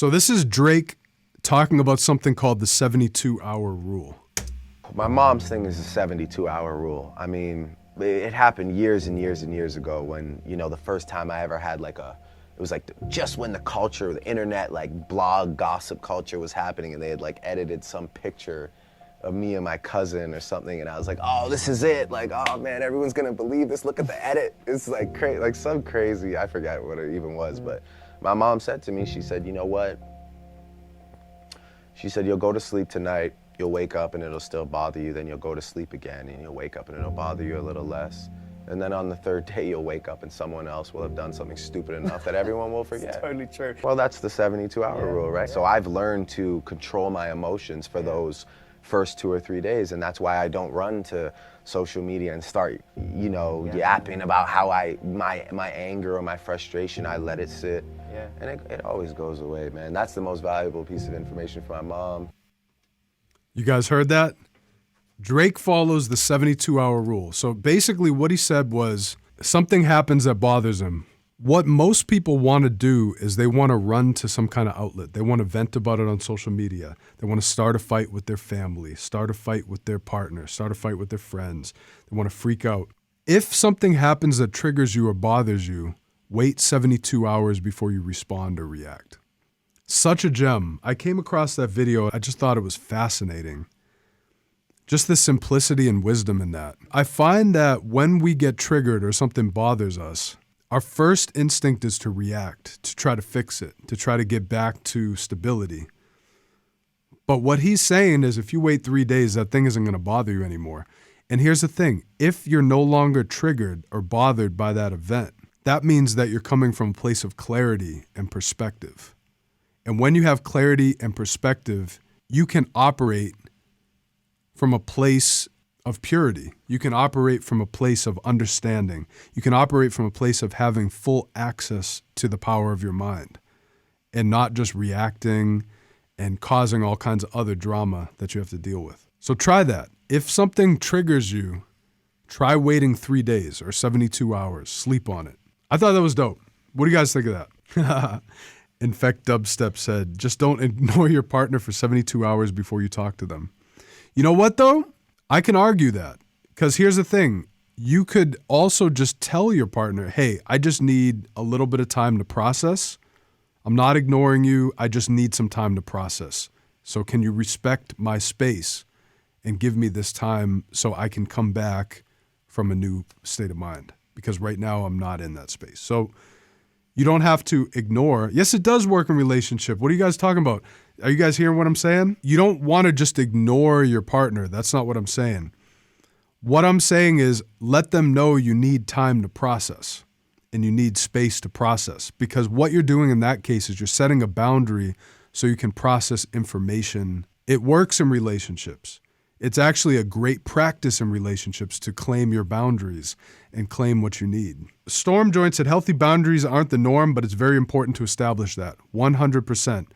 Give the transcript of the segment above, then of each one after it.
So this is Drake talking about something called the 72-hour rule. My mom's thing is the 72-hour rule. I mean, it happened years and years and years ago when, you know, the first time I ever had it was like just when the culture, the internet, like blog gossip culture was happening, and they had like edited some picture of me and my cousin or something, and I was like, oh, this is it. Like, oh man, everyone's gonna believe this. Look at the edit. It's like crazy, like some crazy, I forget what it even was, but my mom said to me, she said, you know what? She said, you'll go to sleep tonight, you'll wake up and it'll still bother you, then you'll go to sleep again and you'll wake up and it'll bother you a little less. And then on the third day, you'll wake up and someone else will have done something stupid enough that everyone will forget. It's totally true. Well, that's the 72-hour rule, right? So I've learned to control my emotions for those first 2 or 3 days, and that's why I don't run to social media and start, you know, yapping about how my anger or my frustration, I let it sit. Yeah. And it always goes away, man. That's the most valuable piece of information for my mom. You guys heard that? Drake follows the 72-hour rule. So basically what he said was something happens that bothers him. What most people want to do is they want to run to some kind of outlet. They want to vent about it on social media. They want to start a fight with their family, start a fight with their partner, start a fight with their friends. They want to freak out. If something happens that triggers you or bothers you, wait 72 hours before you respond or react. Such a gem. I came across that video. I just thought it was fascinating. Just the simplicity and wisdom in that. I find that when we get triggered or something bothers us, our first instinct is to react, to try to fix it, to try to get back to stability. But what he's saying is if you wait 3 days, that thing isn't going to bother you anymore. And here's the thing. If you're no longer triggered or bothered by that event, that means that you're coming from a place of clarity and perspective. And when you have clarity and perspective, you can operate from a place of purity. You can operate from a place of understanding. You can operate from a place of having full access to the power of your mind and not just reacting and causing all kinds of other drama that you have to deal with. So try that. If something triggers you, try waiting 3 days or 72 hours. Sleep on it. I thought that was dope. What do you guys think of that? Infect Dubstep said, just don't ignore your partner for 72 hours before you talk to them. You know what, though? I can argue that, because here's the thing. You could also just tell your partner, hey, I just need a little bit of time to process. I'm not ignoring you. I just need some time to process. So can you respect my space and give me this time so I can come back from a new state of mind? Because right now I'm not in that space. So you don't have to ignore. Yes, it does work in relationship. What are you guys talking about? Are you guys hearing what I'm saying? You don't want to just ignore your partner. That's not what I'm saying. What I'm saying is let them know you need time to process and you need space to process, because what you're doing in that case is you're setting a boundary so you can process information. It works in relationships. It's actually a great practice in relationships to claim your boundaries and claim what you need. Storm Joint said healthy boundaries aren't the norm, but it's very important to establish that. 100%.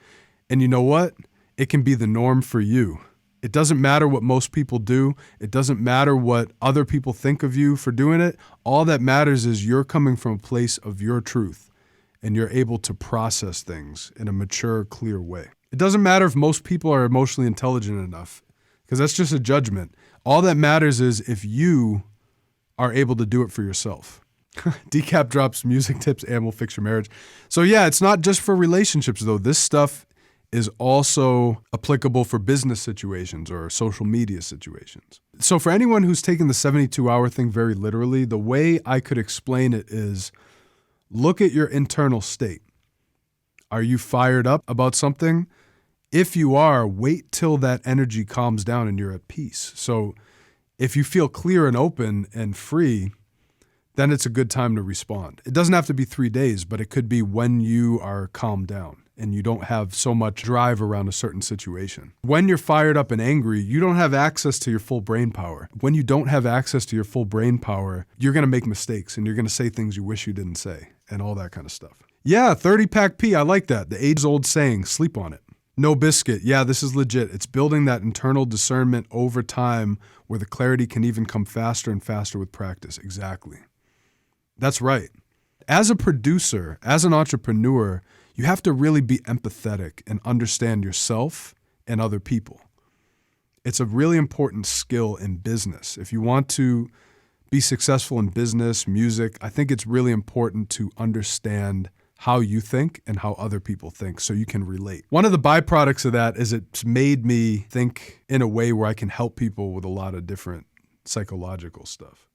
And you know what? It can be the norm for you. It doesn't matter what most people do. It doesn't matter what other people think of you for doing it. All that matters is you're coming from a place of your truth and you're able to process things in a mature, clear way. It doesn't matter if most people are emotionally intelligent enough, because that's just a judgment. All that matters is if you are able to do it for yourself. DECAP drops music tips and will fix your marriage. So yeah, it's not just for relationships though. This stuff is also applicable for business situations or social media situations. So for anyone who's taken the 72-hour thing very literally, the way I could explain it is look at your internal state. Are you fired up about something? If you are, wait till that energy calms down and you're at peace. So if you feel clear and open and free, then it's a good time to respond. It doesn't have to be 3 days, but it could be when you are calmed down and you don't have so much drive around a certain situation. When you're fired up and angry, you don't have access to your full brain power. When you don't have access to your full brain power, you're gonna make mistakes and you're gonna say things you wish you didn't say and all that kind of stuff. Yeah, 30-pack P, I like that. The age-old saying, sleep on it. No biscuit. Yeah, this is legit. It's building that internal discernment over time where the clarity can even come faster and faster with practice. Exactly. That's right. As a producer, as an entrepreneur, you have to really be empathetic and understand yourself and other people. It's a really important skill in business. If you want to be successful in business, music, I think it's really important to understand how you think and how other people think so you can relate. One of the byproducts of that is it's made me think in a way where I can help people with a lot of different psychological stuff.